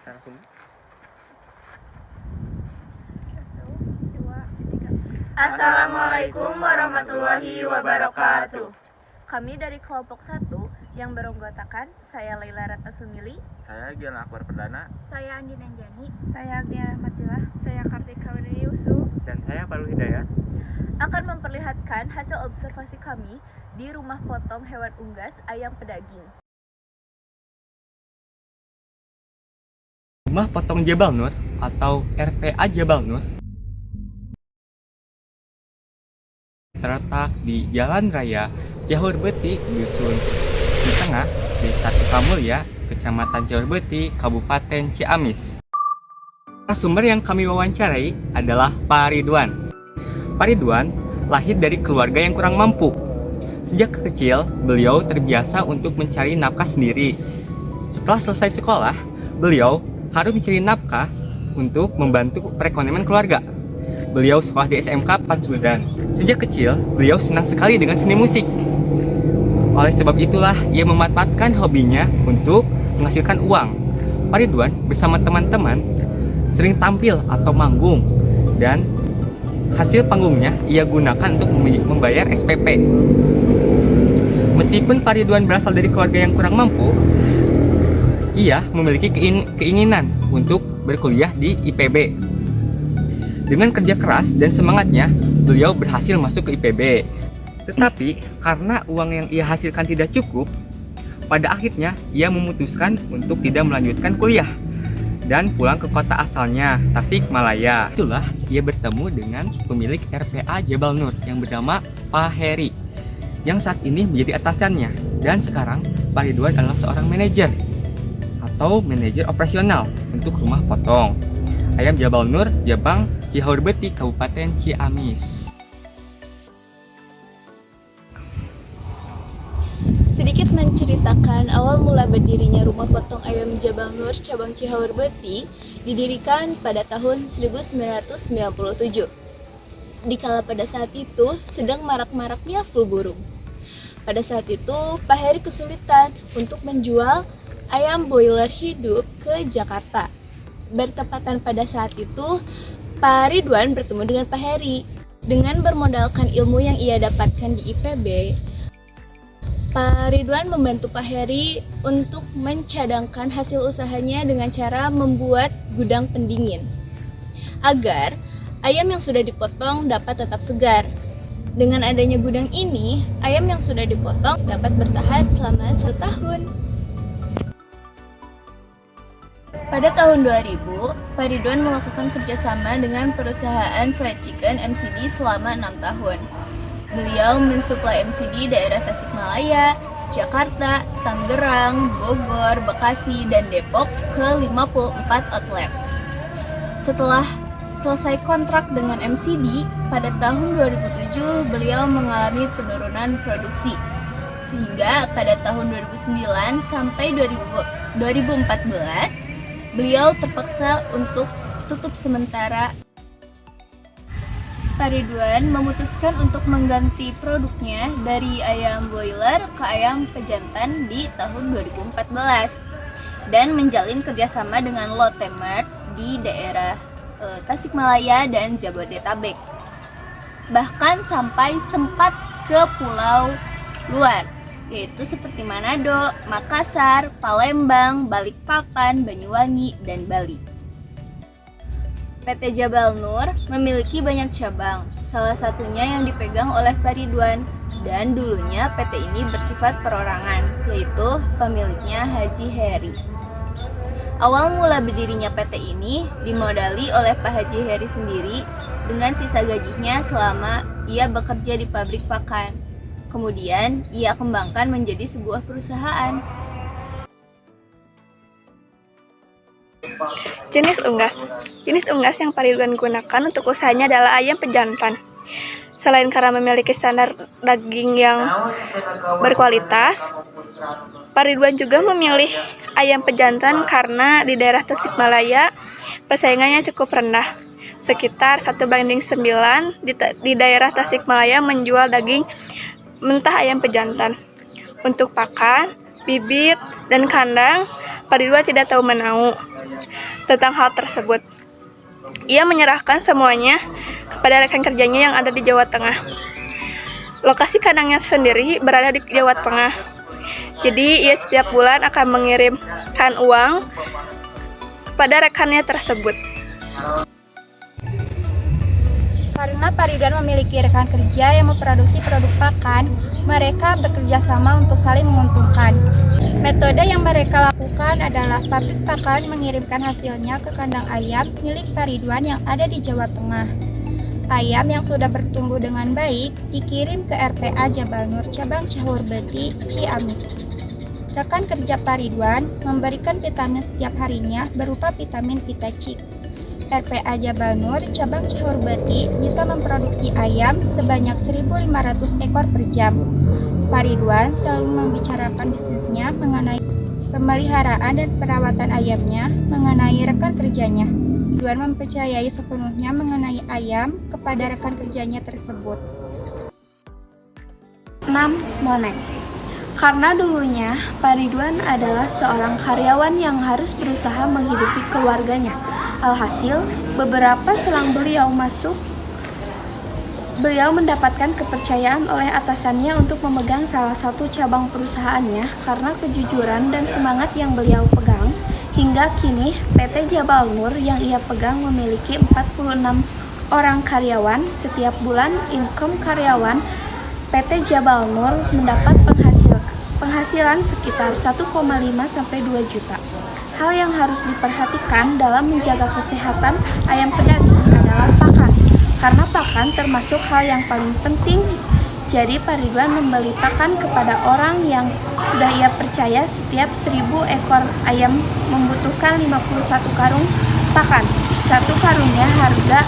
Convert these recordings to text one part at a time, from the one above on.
Langsung. Assalamualaikum warahmatullahi wabarakatuh. Kami dari kelompok 1 yang beranggotakan saya Laila Ratna Sumili, Saya Gian Akbar Perdana, Saya Andin Anjani, saya Agnia Rahmatillah, saya Kartika Widya Yusuf, dan saya Farul Hidayat. akan memperlihatkan hasil observasi kami di rumah potong hewan unggas ayam pedaging. Rumah Potong Jabal Nur atau RPA Jabal Nur terletak di Jalan Raya Cihaur-Beuti, Dusun Citengah, Desa Sukamulya, Kecamatan Cihaur-Beuti, Kabupaten Ciamis. Narasumber yang kami wawancarai adalah Pak Ridwan. Pak Ridwan lahir dari keluarga yang kurang mampu. Sejak kecil, beliau terbiasa untuk mencari nafkah sendiri. Setelah selesai sekolah, beliau harus mencari nafkah untuk membantu perekonomian keluarga. Beliau sekolah di SMK Pansudan. Sejak kecil, beliau senang sekali dengan seni musik. Oleh sebab itulah, ia memanfaatkan hobinya untuk menghasilkan uang. Pak Ridwan bersama teman-teman sering tampil atau manggung, dan hasil panggungnya ia gunakan untuk membayar SPP. Meskipun Pak Ridwan berasal dari keluarga yang kurang mampu, ia memiliki keinginan untuk berkuliah di IPB. Dengan kerja keras dan semangatnya, beliau berhasil masuk ke IPB. Tetapi karena uang yang ia hasilkan tidak cukup, pada akhirnya ia memutuskan untuk tidak melanjutkan kuliah dan pulang ke kota asalnya, Tasikmalaya. Itulah ia bertemu dengan pemilik RPA Jabal Nur yang bernama Pak Heri, yang saat ini menjadi atasannya. Dan sekarang Pak Ridwan adalah seorang manajer atau manajer operasional untuk rumah potong ayam Jabal Nur, Jabang, Cihaur-Beuti, Kabupaten Ciamis. Sedikit menceritakan awal mula berdirinya rumah potong ayam Jabal Nur cabang Cihaur-Beuti didirikan pada tahun 1997. Dikala pada saat itu sedang marak-maraknya flu burung. Pada saat itu Pak Heri kesulitan untuk menjual ayam boiler hidup ke Jakarta. Bertepatan pada saat itu Pak Ridwan bertemu dengan Pak Heri. Dengan bermodalkan ilmu yang ia dapatkan di IPB, Pak Ridwan membantu Pak Heri untuk mencadangkan hasil usahanya dengan cara membuat gudang pendingin agar ayam yang sudah dipotong dapat tetap segar. Dengan adanya gudang ini, ayam yang sudah dipotong dapat bertahan selama 1 tahun. Pada tahun 2000, Pak Ridwan melakukan kerjasama dengan perusahaan fried chicken MCD selama 6 tahun. Beliau mensuplai MCD daerah Tasikmalaya, Jakarta, Tangerang, Bogor, Bekasi, dan Depok ke 54 outlet. Setelah selesai kontrak dengan MCD, pada tahun 2007 beliau mengalami penurunan produksi. Sehingga pada tahun 2009 sampai 2014, beliau terpaksa untuk tutup sementara. Pak Ridwan memutuskan untuk mengganti produknya dari ayam boiler ke ayam pejantan di tahun 2014 dan menjalin kerjasama dengan Lotte Mart di daerah Tasikmalaya dan Jabodetabek. Bahkan sampai sempat ke pulau luar, yaitu seperti Manado, Makassar, Palembang, Balikpapan, Banyuwangi, dan Bali. PT Jabal Nur memiliki banyak cabang, salah satunya yang dipegang oleh Pak Ridwan, dan dulunya PT ini bersifat perorangan, yaitu pemiliknya Haji Heri. Awal mula berdirinya PT ini dimodali oleh Pak Haji Heri sendiri dengan sisa gajinya selama ia bekerja di pabrik pakan. Kemudian ia kembangkan menjadi sebuah perusahaan. Jenis unggas. Jenis unggas yang Pak Ridwan gunakan untuk usahanya adalah ayam pejantan. Selain karena memiliki standar daging yang berkualitas, Pak Ridwan juga memilih ayam pejantan karena di daerah Tasikmalaya persaingannya cukup rendah. Sekitar 1:9 di daerah Tasikmalaya menjual daging mentah ayam pejantan. Untuk pakan, bibit, dan kandang Pak Ridwan tidak tahu menau tentang hal tersebut. Ia menyerahkan semuanya kepada rekan kerjanya yang ada di Jawa Tengah. Lokasi kandangnya sendiri berada di Jawa Tengah. Jadi ia setiap bulan akan mengirimkan uang kepada rekannya tersebut. Karena Pak Ridwan memiliki rekan kerja yang memproduksi produk pakan, mereka bekerja sama untuk saling menguntungkan. Metode yang mereka lakukan adalah pabrik pakan mengirimkan hasilnya ke kandang ayam milik Pak Ridwan yang ada di Jawa Tengah. Ayam yang sudah bertumbuh dengan baik dikirim ke RPA Jabal Nur cabang Cihaur-Beti, Ciamis. Rekan kerja Pak Ridwan memberikan vitamin setiap harinya berupa vitamin Vitacik. RPA Jabal Nur cabang Cihaur-Beti bisa memproduksi ayam sebanyak 1.500 ekor per jam. Pak Ridwan selalu membicarakan bisnisnya mengenai pemeliharaan dan perawatan ayamnya mengenai rekan kerjanya. Ridwan mempercayai sepenuhnya mengenai ayam kepada rekan kerjanya tersebut. 6. Monek. Karena dulunya Pak Ridwan adalah seorang karyawan yang harus berusaha menghidupi keluarganya. Alhasil, beberapa selang beliau mendapatkan kepercayaan oleh atasannya untuk memegang salah satu cabang perusahaannya karena kejujuran dan semangat yang beliau pegang. Hingga kini, PT Jabal Nur yang ia pegang memiliki 46 orang karyawan. Setiap bulan, income karyawan PT Jabal Nur mendapat penghasilan sekitar 1,5-2 juta. Hal yang harus diperhatikan dalam menjaga kesehatan ayam pedaging adalah pakan, karena pakan termasuk hal yang paling penting. Jadi Pak Ridwan membeli pakan kepada orang yang sudah ia percaya. Setiap 1.000 ekor ayam membutuhkan 51 karung pakan. Satu karungnya harga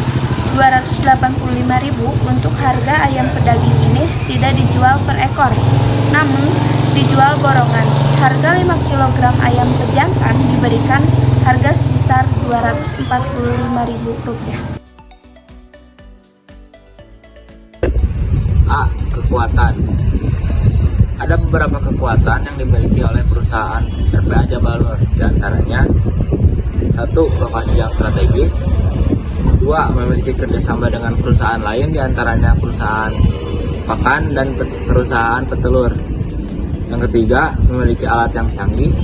285.000. Untuk harga ayam pedaging ini tidak dijual per ekor, namun dijual borongan. Harga 5 kg ayam pejantan diberikan harga sebesar Rp245.000. A. Kekuatan. Ada beberapa kekuatan yang dimiliki oleh perusahaan RPA Jabal Nur, di antaranya 1. Lokasi yang strategis. 2. Memiliki kerjasama dengan perusahaan lain, di antaranya perusahaan pakan dan perusahaan petelur. Yang ketiga, memiliki alat yang canggih.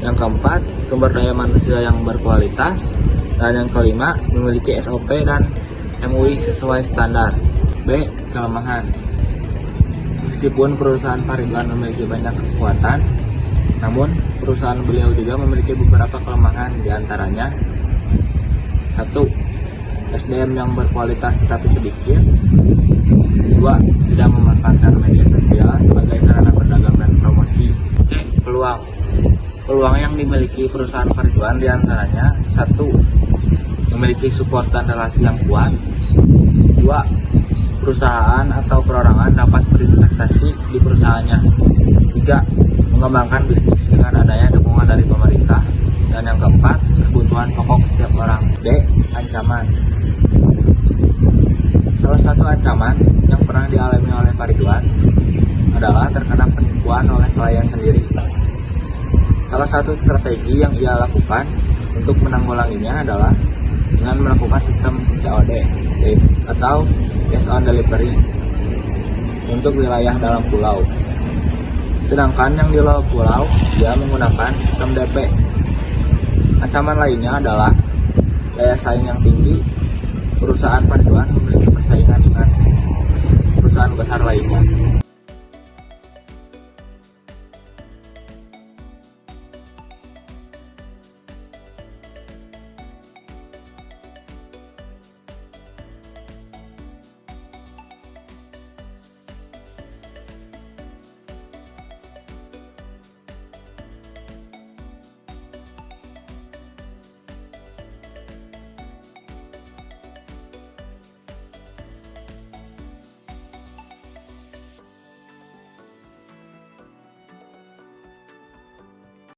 Yang keempat, sumber daya manusia yang berkualitas. Dan yang kelima, memiliki SOP dan MUI sesuai standar. B. Kelemahan. Meskipun perusahaan Pak Ridwan memiliki banyak kekuatan, namun perusahaan beliau juga memiliki beberapa kelemahan, di antaranya 1. SDM yang berkualitas tetapi sedikit. 2. Tidak memanfaatkan media sosial sebagai sarana berdagang dan promosi. C. Peluang. Peluang yang dimiliki perusahaan Pak Ridwan di antaranya 1. Memiliki support dan relasi yang kuat. 2. Perusahaan atau perorangan dapat berinvestasi di perusahaannya. 3. Mengembangkan bisnis dengan adanya dukungan dari pemerintah. Dan yang keempat, kebutuhan pokok setiap orang. D. Ancaman. Salah satu ancaman yang pernah dialami oleh Pak Ridwan adalah terkena penipuan oleh klien sendiri. Salah satu strategi yang ia lakukan untuk menanggulanginya adalah dengan melakukan sistem COD atau Cash on Delivery untuk wilayah dalam pulau. Sedangkan yang di luar pulau, dia menggunakan sistem DP. Ancaman lainnya adalah daya saing yang tinggi. Perusahaan Pak Ridwan memiliki persaingan dengan perusahaan besar lainnya.